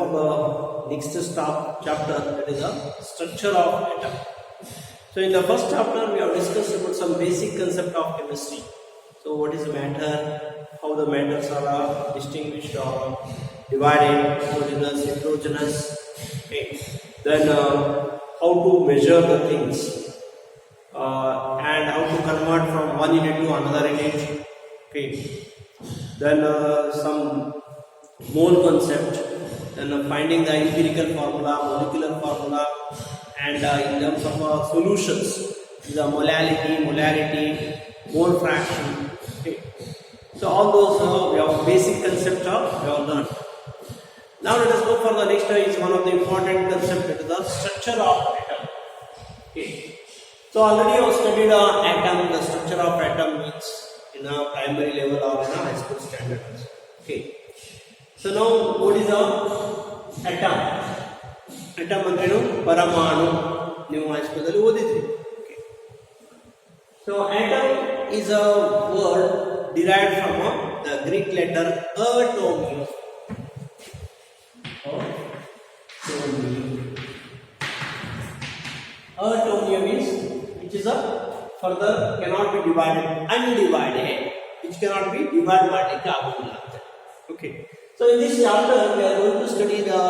for the next chapter, that is the structure of atom. So in the first chapter we have discussed about some basic concept of chemistry. So what is matter, how the matters are distinguished or divided, homogeneous, heterogeneous, okay. Then how to measure the things and how to convert from one unit to another unit, okay. Then some mole concept, then finding the empirical formula, molecular formula, and in terms of solutions, the molarity, mole fraction. Okay. So all those we have basic concepts we have learned. Now let us go for the next is one of the important concepts, that is the structure of atom. Okay. So already you have studied atom. The structure of atom means in a primary level or in a high school standard. Okay. So now what is a atom? Atom andrenu paramanu. New high school dalli odidri. Okay. So atom is a word derived from the Greek letter atomium. Atomium is which is a further cannot be divided, undivided, which cannot be divided by. Okay. So in this chapter we are going to study the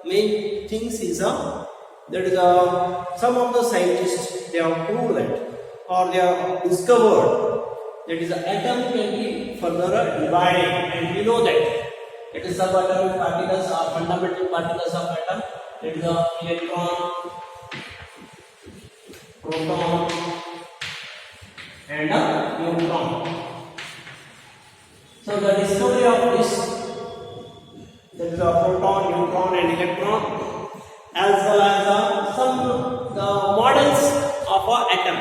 main things is that is some of the scientists they have proved that or they have discovered that is the atom can be further divided, and we know that it is subatomic particles or fundamental particles of atom, that is the electron, proton and neutron. So the discovery of this, that is the proton, neutron and electron, as well as some the models of an atom.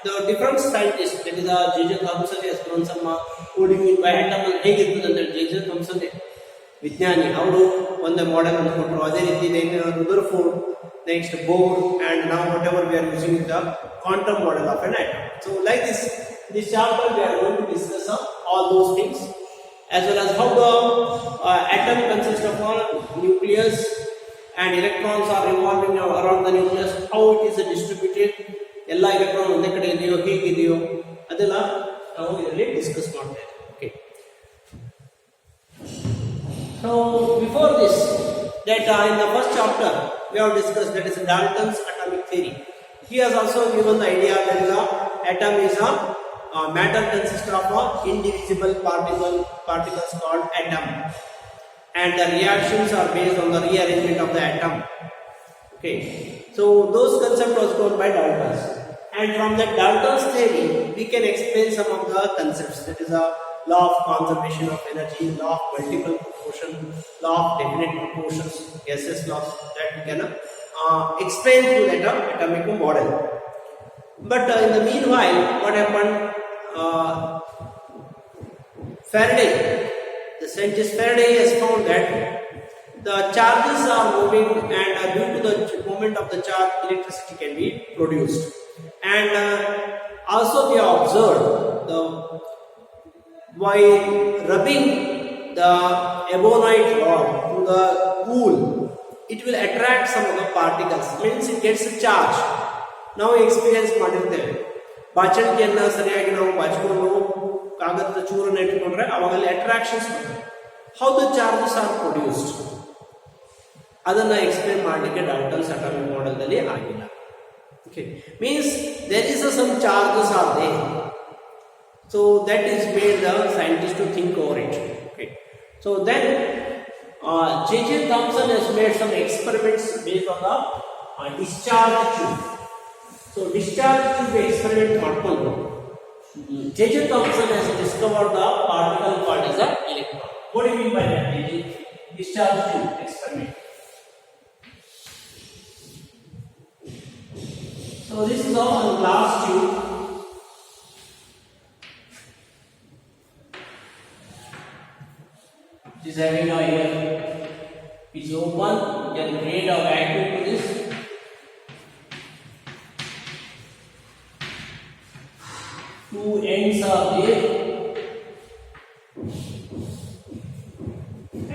The different scientists, that is J.J. Thomson has grown some coding by atom and ಹೇಗಿರ್ತದೆ J.J. Thomson ವಿಜ್ಞಾನಿ ಅವರು ಒಂದು model ಅನ್ನು ಕೊಟ್ಟರು. ಅದೇ ರೀತಿ Rutherford, next Bohr, and now whatever we are using the quantum model of an atom. So like this chapter we are going to discuss all those things, as well as how the atom consists of all nucleus and electrons are revolving around the nucleus, how it is distributed, ಎಲ್ಲ electron ಒಂದೇ ಕಡೆ ಇದೆಯೋ ಹೇಗಿದೆಯೋ ಅದೆಲ್ಲ ನಾವು ಇದರಲ್ಲಿ discuss ಮಾಡ್ತಾ ಇದ್ದೀವಿ. Okay. So before this, that in the first chapter we have discussed that is Dalton's atomic theory. He has also given the idea that the atom is a matter consists of indivisible particles called atom, and the reactions are based on the rearrangement of the atom. Okay, so those concepts was given by Dalton, and from that Dalton's theory we can explain some of the concepts, that is a law of conservation of energy, law of multiple proportion, law of definite proportions, gaseous laws, that we can explain through that atomic model. But in the meanwhile, what happened? Faraday, the scientist Faraday has found that the charges are moving, and due to the movement of the charge, electricity can be produced. And also they observed by rubbing the ebonite rod to the wool, it will attract some of the particles, means it gets a charge. ನಾವು experience ಮಾಡಿರ್ತೇವೆ, ಬಾಚಣಿಕೆಯನ್ನು ಸರಿಯಾಗಿ ನಾವು ಬಾಚಿಕೊಂಡು ಕಾಗದದ ಚೂರನ್ನು ಇಟ್ಟುಕೊಂಡ್ರೆ ಅವಾಗಲ್ಲಿ ಅಟ್ರಾಕ್ಷನ್ಸ್ ಬರ್ತವೆ. How the charges are produced ಅದನ್ನ ಎಕ್ಸ್ಪ್ಲೇನ್ ಮಾಡಲಿಕ್ಕೆ ಡಾಲ್ಟನ್ಸ್ ಅಟಾಮಿಕ್ ಮಾಡೆಲ್ದಲ್ಲಿ ಆಗಿಲ್ಲ. Okay, means there is some charges are there, so that is made the scientist to think over it. Okay, so then J.J. Thomson has made some experiments based on the discharge tube. So discharge tube experiment ಮಾಡ್ಕೊಂಡು J.J. Thomson has discovered the particle called as an electron. What do you mean by that? Discharge tube experiment. So this is all a glass tube. It is having a air. It's open. You can create a vacuum to this. Two ends are there,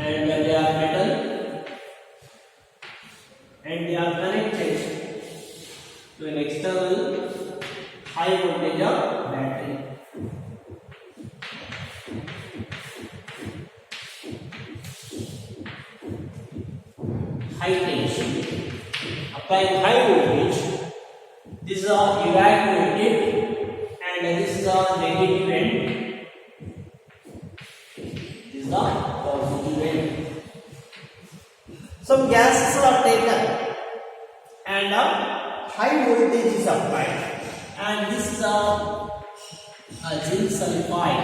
and they are metal. and they are connected to an external high voltage battery. High tension, applying high voltage. This is a evacuated and this is a negative end. This is a positive end. Some gases are taken and a high voltage is applied, and this is a zinc sulfide.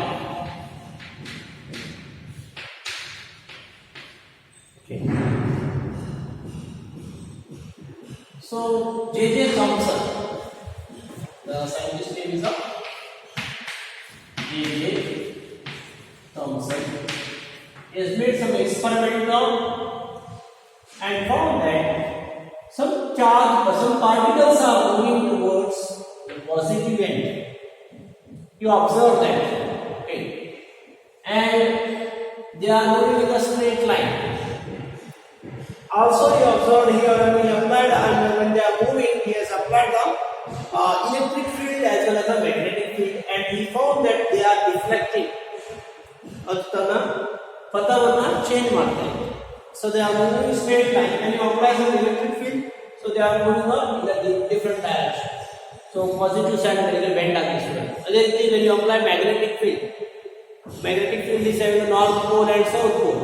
Okay. So J.J. Thomson, the scientist name is J.J. Thomson, he has made some experiment and found that some particles are moving towards the positive end. You observe that, okay, and they are moving in a straight line. Also, you observed here when he applied, and when they are moving, he has applied the electric field as well as the magnetic field, and he found that they are deflecting. Change ಮಾಡ್ತಾರೆ. So they are moving straight line, and you apply some electric field, so they are moving in a different direction. So positive side will bend against. Again, when you apply magnetic field is having the north pole and south pole.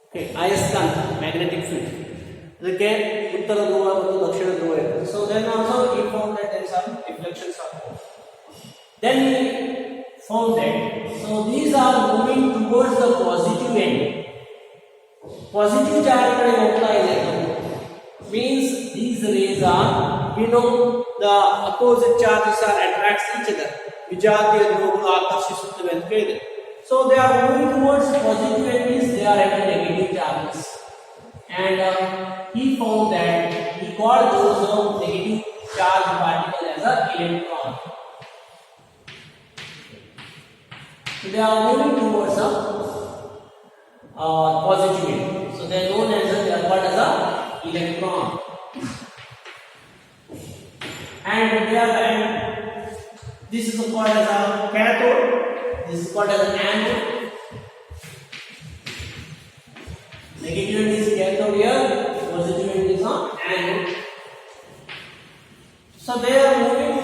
Okay, Ayaskhanta magnetic field. ಅದಕ್ಕೆ ಉತ್ತರ ಧ್ರುವ ಮತ್ತು ದಕ್ಷಿಣ ಧ್ರುವ ಇರುತ್ತೆ. So then also he found that there is some deflections are there. Then he found that so these are moving towards the positive end. Positive charge ಕಡೆ ಹೋಗ್ತಾ ಇದೆ means these rays are, the opposite charges are attracts each other. ವಿಜಾತಿಯ ಧ್ರುವಗಳು ಆಕರ್ಷಿಸುತ್ತವೆ ಅಂತ ಹೇಳಿದೆ. So they are moving towards positive end means they are having negative charges, and he found that he called those negative charge particles as a electron. So they are moving towards a positive end. So they are known as they are called as a electron, and this is called as a cathode. This is called as an anode. Negative end is cathode here, positive end is anode. So they are moving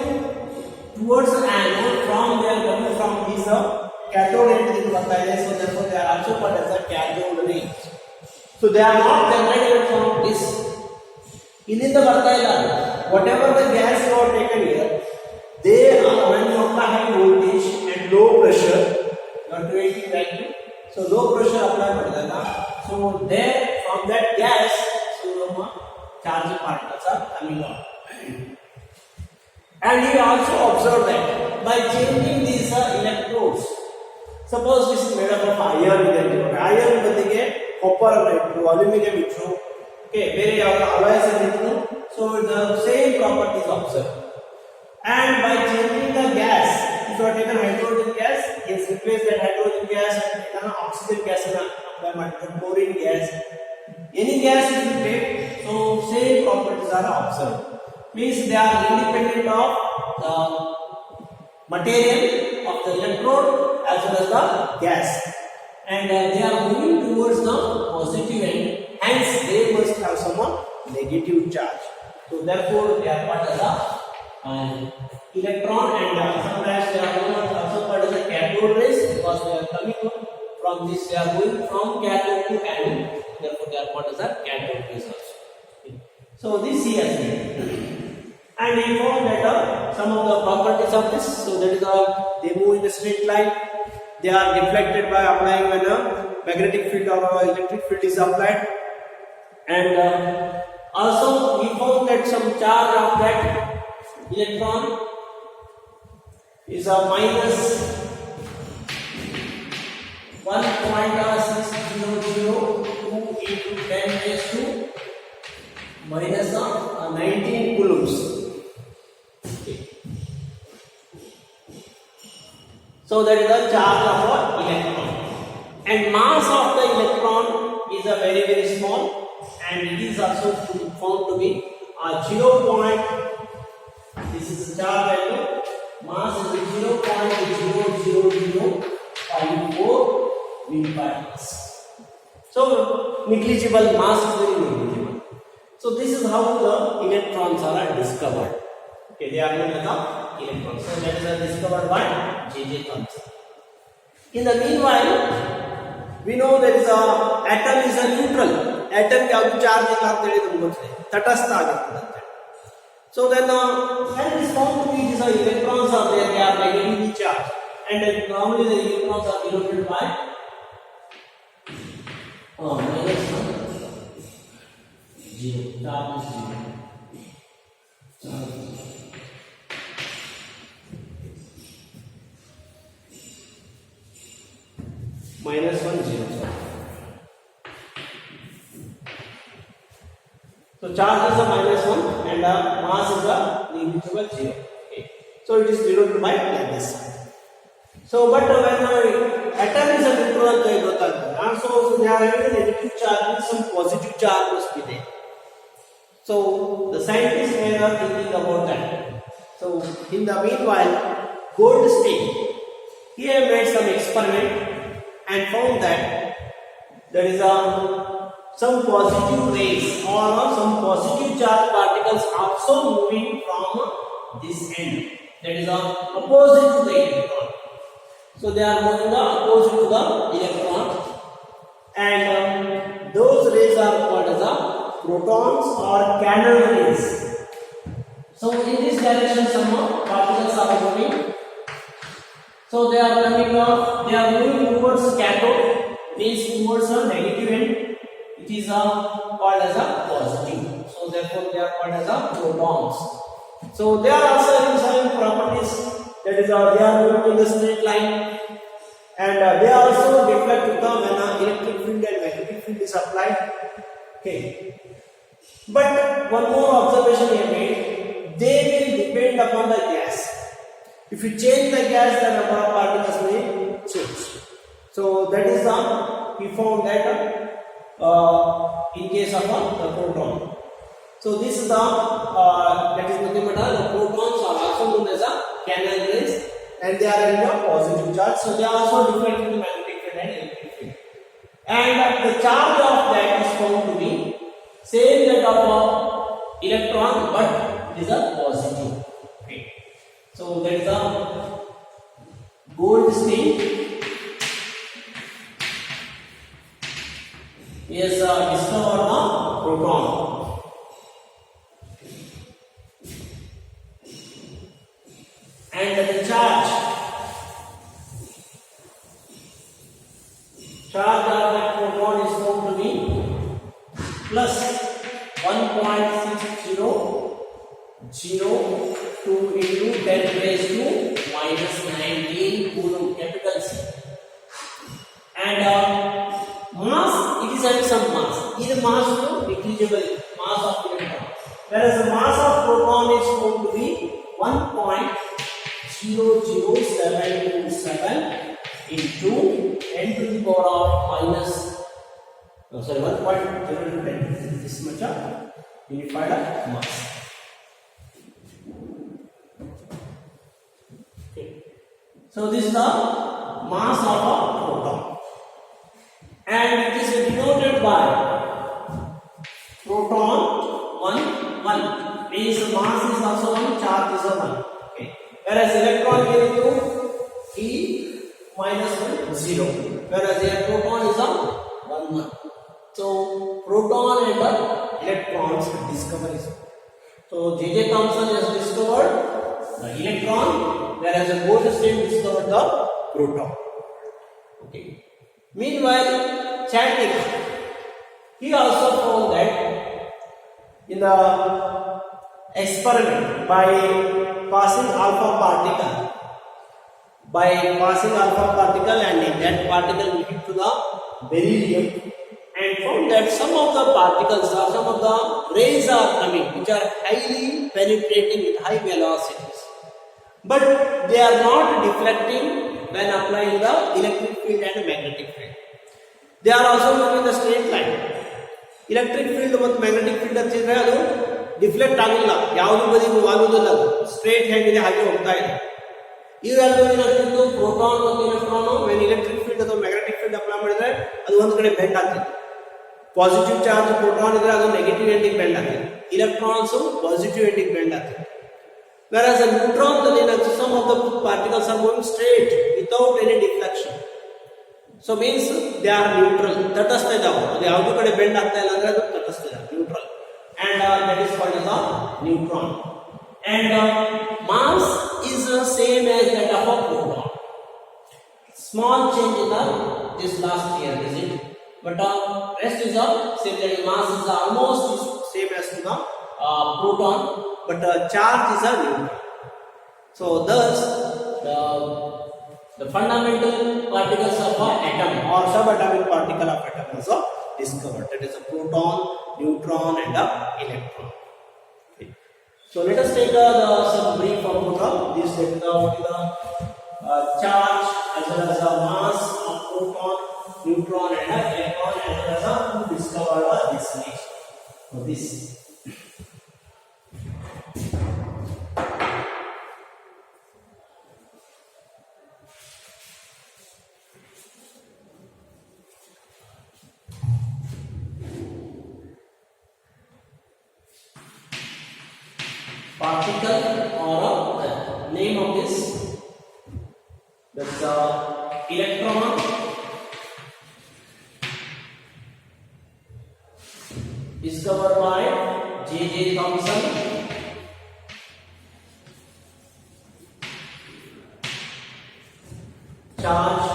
towards the anode from coming from this cathode end is so therefore they are also called as a cathode rays. So they are not generated from this. Illinda barta illa. Whatever the gas you are taken here, they are when you apply high voltage and low pressure, you are creating vacuum. So low pressure apply madidala. So there from that gas, so charge particles are coming out. And he also observed that by changing these electrodes, suppose this is made up of iron, iron ಬದಲಿಗೆ copper ಇಟ್ಟು aluminum ಇಟ್ಟು, okay, ಬೇರೆ ಯಾವ alloys ಇಟ್ಟು, so the same properties observed. And by changing the gas, if you are taken hydrogen gas, he has replaced that hydrogen gas and taken oxygen gas and chlorine gas. Any gas if you take, so same properties are observed. Means they are independent of the material of the electrode as well as the gas, and they are moving towards the positive end. Hence, they must have some negative charge. So therefore, they are called as electron, and sometimes they are also called as a cathode rays because they are coming from this. They are going from cathode to anode. Therefore, they are called as a cathode rays also. So this here, and he found that some of the properties of this. So that is they move in a straight line. They are deflected by applying when a magnetic field or electric field is applied, and also we found that some charge of that electron is a minus 1.6002 into 10 raised to minus 19 coulombs. So that is the charge of an electron, and mass of the electron is a very small, and it is also found to be 0. This is the charge value. Mass is 0.0054 megaparsec. So negligible, mass is very negligible. So this is how the electrons are discovered. Okay, they are known as the electrons. So that is discovered by J.J. Thomson. In the meanwhile, we know there is a atom is a neutral. Atom ಯಾವುದು charge ಇಲ್ಲ ಅಂತ ಹೇಳಿ ನಮಗೆ ಗೊತ್ತಿದೆ, ತಟಸ್ಥ ಆಗಿರ್ತದೆ ಅಂತ. So then when it is found to be these electrons are there, they are negatively charged, and normally the electrons are denoted by minus 1, 0. Charge is 0. Minus 1, 0. So charge is a minus 1 and mass is a negligible 0. Okay. So it is denoted by like this. So but when atom is a neutral ಅಂತ ಗೊತ್ತಾಗ್ತದೆ, so they are having negative charge and some positive charge must be there. So the scientists were thinking about that. So in the meanwhile, Goldstein, he had made some experiment and found that there is some positive rays or some positive charge particles also moving from this end. That is opposite to the electron. So they are moving the opposite to the electron, and those rays are called as protons or cannon rays. So in this direction some particles are moving. So they are coming they are moving towards cathode, means towards a negative end. It is called as a positive. So therefore they are called as protons. So they are also having some properties, that is they are moving in the straight line, and they also deflect when electric field and magnetic field is applied. Okay. But one more observation he made, they will depend upon the gas. If you change the gas, the number of particles may change. So that is he found that in case of the proton. So this is that is nothing but the protons are also known as cannon rays, and they are having a positive charge. So they are also deflecting the magnetic field and electric field. And the charge of that is found to be same that of electron, but it is a positive. Okay. So that is Goldstein. He has discovered the proton. And the charge of that proton is found to be plus 1.6002 into 10 raised to minus 19 coulomb, capital C. And mass, it is having some mass. This mass is negligible mass of electron, whereas the mass of proton is found to be 1.00727 into 10 to the power of minus 1.010. This much of unified mass. Okay. So this is the mass of a proton, and it is denoted by proton 1 1, means the mass is also 1, charge is 1. Okay. Whereas electron given to E minus 1 0, whereas the proton is 1 1. So proton and the electrons discovery. So J.J. Thomson has discovered the electron, whereas Goldstein discovered the proton. Okay. Meanwhile, Chadwick, he also found that in the experiment by passing alpha particle, and in that particle we hit to the beryllium, and found that some of the particles or some of the rays are coming which are highly penetrating with high velocities, but they are not deflecting when applying the electric field and magnetic field. They are also moving in the straight line, electric field ಮತ್ತು magnetic field ಹಚ್ಚಿದ್ರೆ ಅದು deflect ಆಗಿಲ್ಲ, ಯಾವುದೇ ಬದಿಗೂ ಆಗುವುದಿಲ್ಲ, ಅದು straight ಹೇಗಿದೆ ಹಾಗೆ ಹೋಗ್ತಾ ಇದೆ. ಇವೆರಡು ಏನಾಗ್ತಿತ್ತು, ಪ್ರೋಟಾನ್ ಮತ್ತು ಇಲೆಕ್ಟ್ರಾನ್ ವೆನ್ ಇಲೆಕ್ಟ್ರಿಕ್ ಫೀಲ್ಡ್ ಅಥವಾ ಮ್ಯಾಗ್ನೆಟಿಕ್ ಫೀಲ್ಡ್ ಅಪ್ಲೈ ಮಾಡಿದ್ರೆ ಅದು ಒಂದು ಕಡೆ ಬೆಂಡ್ ಆಗ್ತಿತ್ತು. ಪಾಸಿಟಿವ್ ಚಾರ್ಜ್ ಪ್ರೋಟಾನ್ ಇದ್ರೆ ಅದು ನೆಗೆಟಿವ್ ಎಂಡಿಗೆ ಬೆಂಡ್ ಆಗ್ತಿತ್ತು, ಇಲೆಕ್ಟ್ರಾನ್ಸ್ ಪಾಸಿಟಿವ್ ಎಂಡಿಗೆ ಬೆಂಡ್ ಆಗ್ತಿತ್ತು. Whereas a neutron, some of the particles are going straight without any deflection. So means they are neutral. ತಟಸ್ಥ ಇದಾವೆ, ಅದು ಯಾವುದೇ ಕಡೆ ಬೆಂಡ್ ಆಗ್ತಾ ಇಲ್ಲ ಅಂದ್ರೆ ಅದು ತಟಸ್ಥ ಇದೆ, neutral. And that is called as a neutron. And mass is the same as that of a proton. Small change in this last year, is it? But rest is the same. That mass is almost same as to the proton, but charge is a neutron. So thus the fundamental particles of an atom or subatomic particle of atom was discovered. That is a proton, neutron, and a electron. Okay. So let us take some brief about this. What is the charge as well as the mass of proton, neutron, and electron, as well as who discovered this niche. So this. Particle or name of this, that's electron, discovered by J.J. Thomson. Charge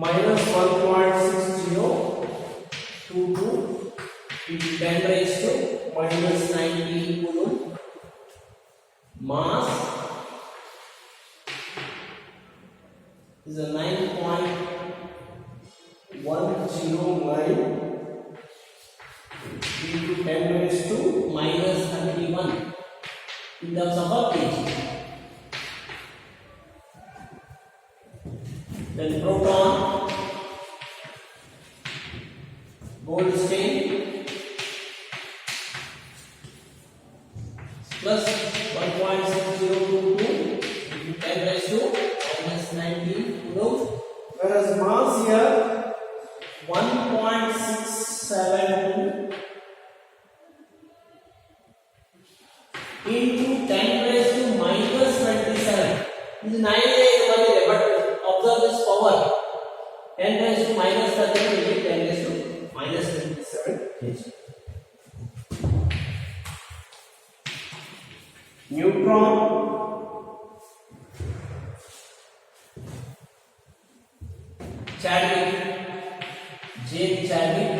minus 1.6022 into 10 raised to minus 19 coulomb. Mass is a 9.109 into 10 raised to minus 31 in terms of a kg. Then proton, Goldstein, plus 1.6022 into 10 raised to minus 19 coulomb, whereas mass here 1.672 into 10 raised to minus 27. This is 9 but observe this power. 10 raised to minus 30 will be 10 raised to minus 27 kg. Neutron, Chadwick, Jane Chadwick,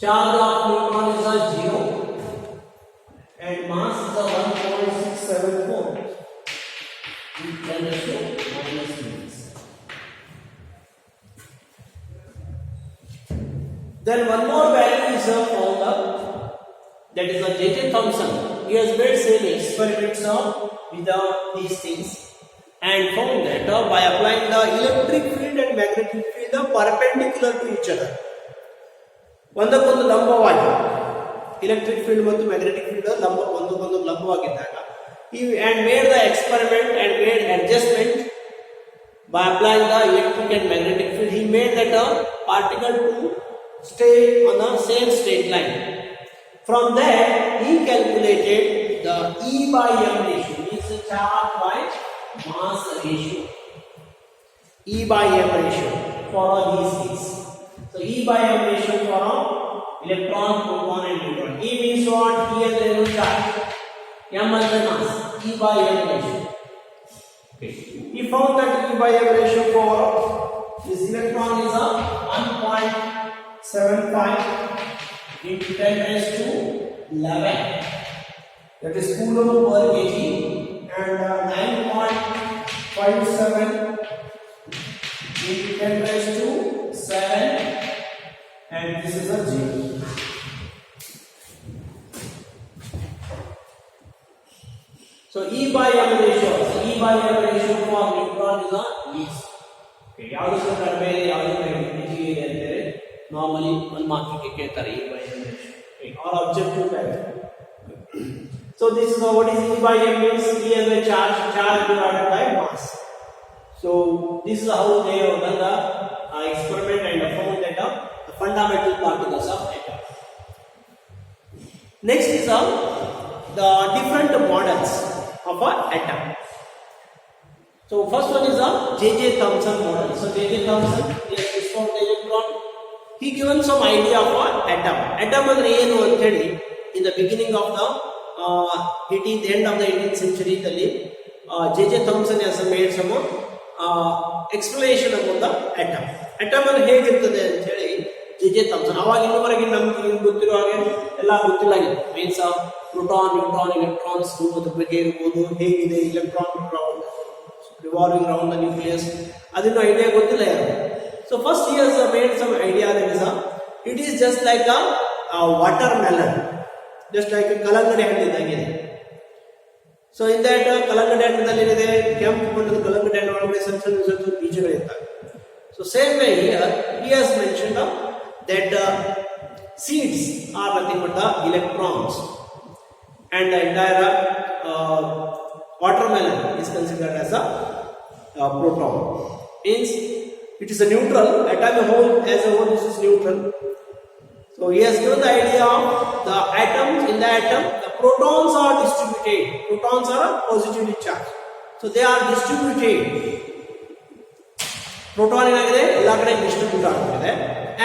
charge of neutron is a 0 and mass is a 1.674 with 10 raised to minus 6. Then one more value is found up, that is J.J. Thomson. He has made same experiments with these things and found that by applying the electric field and magnetic field perpendicular to each other, ಒಂದಕ್ಕೊಂದು ಲಂಬವಾಗಿ electric field ಮತ್ತು magnetic field ಒಂದಕ್ಕೊಂದು ಲಂಬವಾಗಿದ್ದಾಗ, and made the experiment and made adjustment by applying the electric and magnetic field. He made that particle to stay on the same straight line. From there he calculated the E by M ratio, means the charge by mass ratio, E by M ratio for all these things. So E by M ratio for electron, proton and neutron. E means what? Here there is charge, M is the mass, E by M ratio. Okay. He found that E by M ratio for this electron is a 1.75 into 10 raised to 11, that is coulomb per kg, and 9.57 into 10 raised to 7, and this is a 0. So E by M ratio. So E by M ratio for neutron is the least. Okay, ಯಾವುದಕ್ಕೆ ಕಡಿಮೆ ಇದೆ ಯಾವುದಕ್ಕೆ ಹೆಚ್ಚಿಗೆ ಇದೆ ಅಂದರೆ normally 1 mark ಗೆ ಕೇಳ್ತಾರೆ E by M ratio. Okay, or objective type. So this is what is E by M means E as a charge divided by mass. So this is how they have done the experiment and found that the fundamental particles of atom. Next is the different models of an atom. So first one is J.J. Thomson model. So J.J. Thomson is found the electron. He given some idea of an atom. Atom is ಏನು ಅಂತ ಹೇಳಿ in the beginning of the 18th end of the 18th century ದಲ್ಲಿ J.J. Thomson has made some explanation about the atom. Atom ಅಂದ್ರೆ ಹೇಗಿರ್ತದೆ ಅಂತ ಹೇಳಿ J.J. Thomson ಅವಾಗ ಇನ್ನೂವರೆಗೆ ನಮಗೆ ಗೊತ್ತಿರೋ ಹಾಗೆ ಎಲ್ಲ ಗೊತ್ತಿಲ್ಲ ಮೀನ್ಸ್ ಪ್ರೋಟಾನ್ ನ್ಯೂಟ್ರಾನ್ ಎಲೆಕ್ಟ್ರಾನ್ಸ್ ಅದ್ರ ಬಗ್ಗೆ ಇರ್ಬೋದು ಹೇಗಿದೆ electron revolving around the nucleus adinu idea gottilla yaru. So first he has made some idea that is it is just like a watermelon, just like a kalangadi ಹಣ್ಣು ಇದ್ದಾಗಿದೆ. So in that kalangadi ಹಣ್ಣಲ್ಲಿ ಏನಿದೆ ಕೆಂಪು ಬಣ್ಣದ kalangadi ಹಣ್ಣು ಒಳಗಡೆ ಸಣ್ಣ ಸಣ್ಣ ಬೀಜಗಳಿರ್ತವೆ. So same way here he has mentioned that seeds are nothing but the electrons and the entire watermelon is considered as a proton. Means it is a neutral, atom as a whole this is neutral. So he has given the idea of the atoms. In the atom the protons are distributed. Protons are positively charged, so they are distributed. Proton ಏನಾಗಿದೆ ಎಲ್ಲ ಕಡೆ distribute ಆಗಿದೆ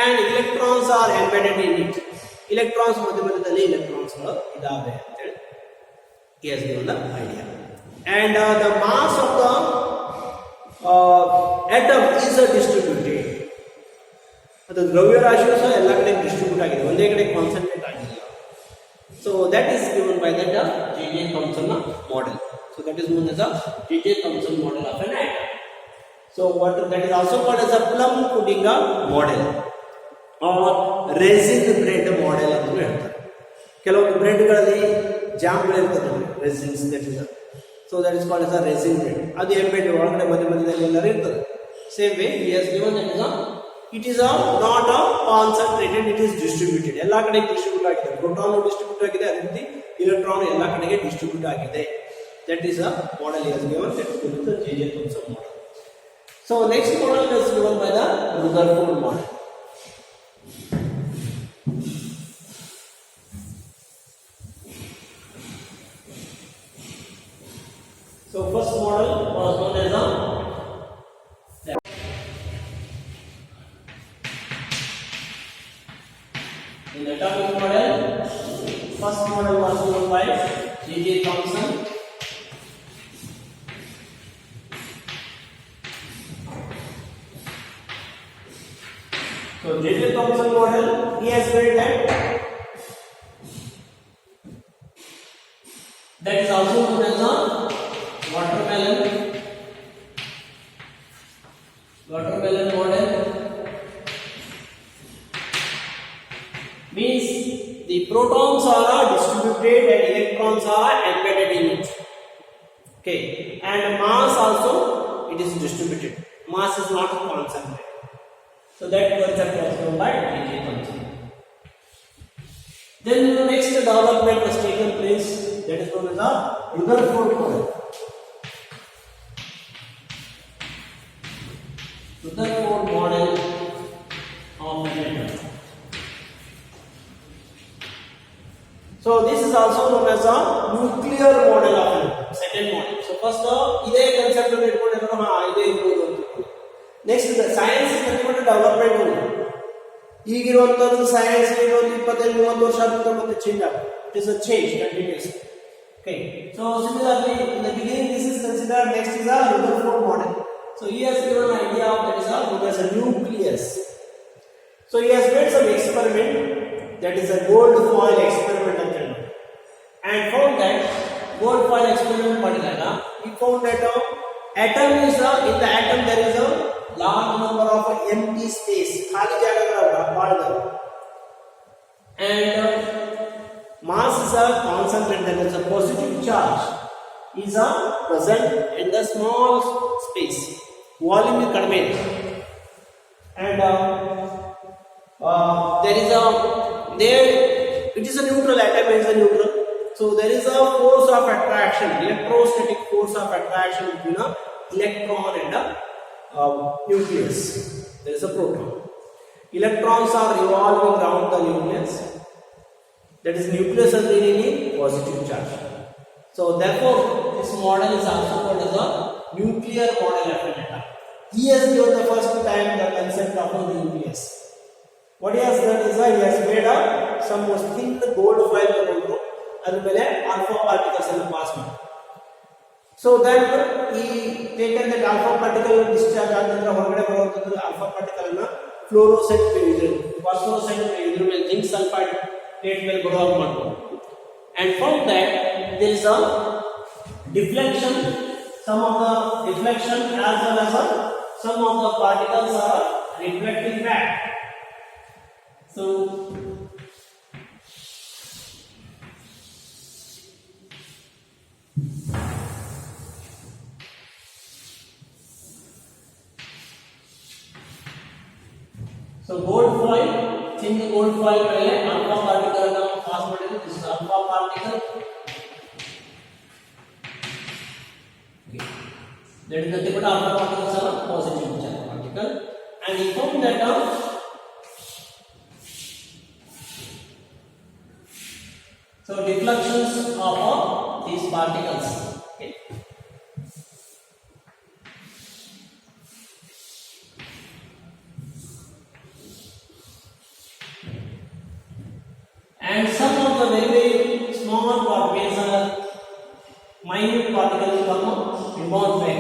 and electrons are embedded in it. Electrons ಮಧ್ಯದಲ್ಲಿ electrons ಗಳು ಇದಾವೆ ಅಂತ ಹೇಳಿ he has given the idea. And the mass of the atom is distributed. ಅದು ದ್ರವ್ಯರಾಶಿಯು ಸಹ ಎಲ್ಲ ಕಡೆ ಡಿಸ್ಟ್ರಿಬ್ಯೂಟ್ ಆಗಿದೆ, ಒಂದೇ ಕಡೆ ಕಾನ್ಸಂಟ್ರೇಟ್ ಆಗಿಲ್ಲ. So that is given by that J.J. Thomson model. So that is known as the J.J. Thomson model of an atom. So what that is also called as a plum pudding model or resin bread model ಅಂತ ಹೇಳ್ತಾರೆ. ಕೆಲವೊಂದು ಬ್ರೆಡ್ಗಳಲ್ಲಿ ಜಾಮ್ಗಳಿರ್ತದೆ resins, that is so that is called as a resin bread. ಅದು embed ಒಳಗಡೆ ಮಧ್ಯದಲ್ಲಿ ಎಲ್ಲರೂ ಇರ್ತದೆ. Same way he has given that is it is not concentrated, it is distributed. ಎಲ್ಲ ಕಡೆ ಡಿಸ್ಟ್ರಿಬ್ಯೂಟ್ ಆಗಿದೆ, ಪ್ರೋಟಾನ್ ಡಿಸ್ಟ್ರಿಬ್ಯೂಟ್ ಆಗಿದೆ, ಅದೇ ರೀತಿ ಎಲೆಕ್ಟ್ರಾನ್ ಎಲ್ಲ ಕಡೆಗೆ ಡಿಸ್ಟ್ರಿಬ್ಯೂಟ್ ಆಗಿದೆ. That is a model he has given, that is given the J.J. Thomson model. So next model is given by the Rutherford model. So first model was known as in the atomic model. First model was given by J.J. Thomson. So J.J. Thomson model, he has made that is also known as a watermelon model. Means the protons are distributed and electrons are embedded in it. Okay, and mass also it is distributed. Mass is not concentrated. So that concept was given by J.J. Thomson. Then the next development has taken place, that is known as the Rutherford model. Rutherford model of an atom. So this is also known as a nuclear model of an atom. Second model. So first ಇದೇ concept ಅನ್ನು ಇಟ್ಕೊಂಡಿರೋದು ಇದೇ ಇರಬಹುದು ಅಂತ. Next the science is nothing but development only. ಈಗಿರುವಂತದ್ದು science ಒಂದು 25-30 ವರ್ಷ ಆದ್ಮೇಲೆ ಮತ್ತೆ ಚೇಂಜ್ ಆಗುತ್ತೆ. It is a change continuously. Okay. So similarly in the beginning this is considered. Next is a Rutherford model. So he has given an idea of that is a nucleus. So he has made some experiment, that is a gold foil experiment and found that gold foil experiment ಮಾಡಿದಾಗ he found that atom is in the atom there is a large number of empty space, ಖಾಲಿ ಜಾಗಗಳು ಬಹಳದವು, and mass is a concentrated, there is a positive charge is present in the small space. Volume is kadme and there is a there it is a neutral, atom is a neutral. So there is a force of attraction, electrostatic force of attraction between a electron and a nucleus. There is a proton. Electrons are revolving around the nucleus. That is, nucleus has been in positive charge. So therefore, this model is also called as a nuclear model of an atom. He has given the first time the concept of a nucleus. What he has done is he has made some thin gold foil tagondru adr mele alpha particles annu pass ಮಾಡಿ. So then he taken that alpha particle discharge ಆದಂತ ಹೊರಗಡೆ ಬರುವಂತದ್ದು alpha particle ಅನ್ನು fluorescent phosphorescent ಇದ್ರ ಮೇಲೆ zinc sulfide plate ಮೇಲೆ ಬರುವಾಗ ಮಾಡ್ತಾರೆ. And from that there is a deflection, some of the deflection as well as some of the particles are reflecting back. So gold foil, thin gold foil ಮೇಲೆ alpha particle ಅನ್ನು pass ಮಾಡಿದ್ರೆ this alpha particle, that is nothing but alpha particles are positive charge particle, and he found that so deflections of these particles. Okay. And some of the very small particles are minute particles come rebound back.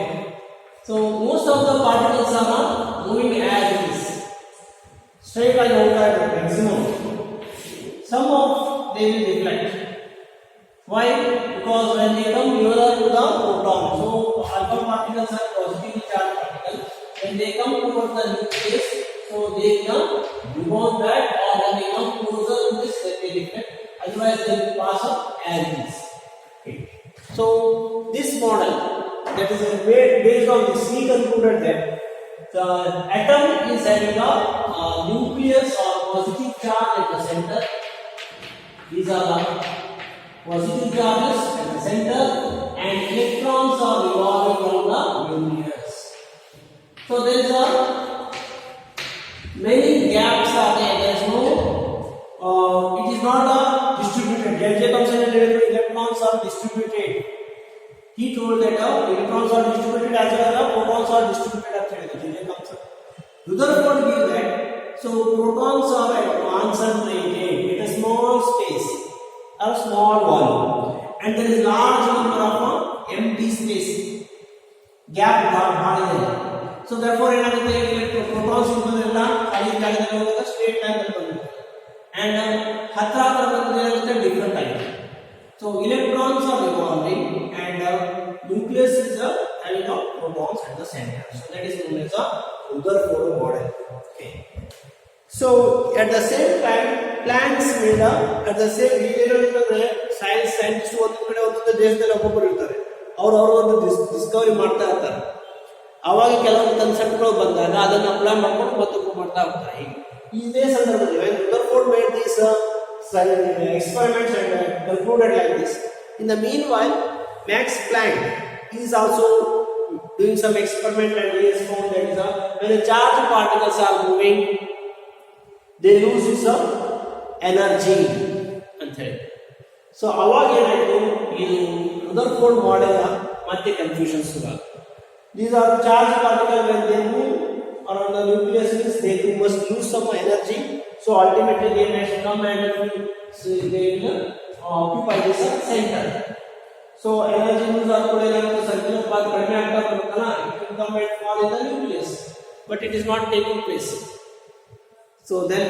So most of the particles are moving as it is, straight line outside the maximum. Some of they will deflect. Why? Because when they come nearer to the proton, so alpha particles are positively charged particles. When they come towards the nucleus, so they come rebound back, or when they come closer to this, they deflect. Otherwise, they will pass up as is. Okay. So this model, that is based on this, we concluded that the atom is having a nucleus or positive charge at the center. These are the positive charges at the center, and electrons are revolving around the nucleus. So there is many gaps are there. There is no, it is not distributed. J. Thomson and electrons are distributed. He told that electrons are distributed as well as protons are distributed at J. Thomson. Rutherford gave that. So protons are concentrated in a small space, a small volume, and there is large number of empty space, gap ಮಾಡಿದೆ. So therefore ಏನಾಗುತ್ತೆ, protons ಇರೋದೆಲ್ಲ ಖಾಲಿ ಜಾಗದಲ್ಲಿ ಹೋದಾಗ straight line ಅಲ್ಲಿ ಬಂದಿದೆ, and ಹತ್ರ ಬಂದಿದೆ ಏನಾಗುತ್ತೆ, ಡಿಫರೆಂಟ್ ಆಗಿದೆ. So electrons are revolving and nucleus is having protons at the center. So that is known as a Rutherford model. Okay. So at the same time, Planck's made at the same science scientists ಒಂದು ಕಡೆ ಒಂದೊಂದು ದೇಶದಲ್ಲಿ ಒಬ್ಬೊಬ್ಬರು ಇರ್ತಾರೆ, ಅವರು ಒಂದು Discovery ಮಾಡ್ತಾ ಇರ್ತಾರೆ. ಅವಾಗ ಕೆಲವೊಂದು ಕನ್ಸೆಪ್ಟ್ಗಳು ಬಂದಾಗ ಅದನ್ನು ಅಪ್ಲೈ ಮಾಡ್ಕೊಂಡು ಮತ್ತೊಬ್ಬರು ಮಾಡ್ತಾ ಹೋಗ್ತಾರೆ. ಇದೇ ಸಂದರ್ಭದಲ್ಲಿ Rutherford made these experiments and concluded like this. In the meanwhile, Max Planck is also doing some experiment, and he has found that when the charged particles are moving, they lose its energy ಅಂತ ಹೇಳಿ. So ಅವಾಗ ಏನಾಯಿತು, ಇದು Rutherford model ಮತ್ತೆ confusion ಶುರು. These are charged particles, when they move around the nucleus, they must lose some energy. So ultimately they must come and they will occupy this center. So energy lose ಆದ್ಮೇಲೆ circular path ಕಡಿಮೆ ಆಗ್ತಾ ಬರುತ್ತಲ್ಲ, it will come and fall in the nucleus, but it is not taking place. So then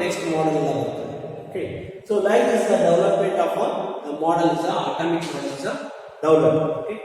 next model is okay. So like this, the development of the model is atomic model is developed. Okay.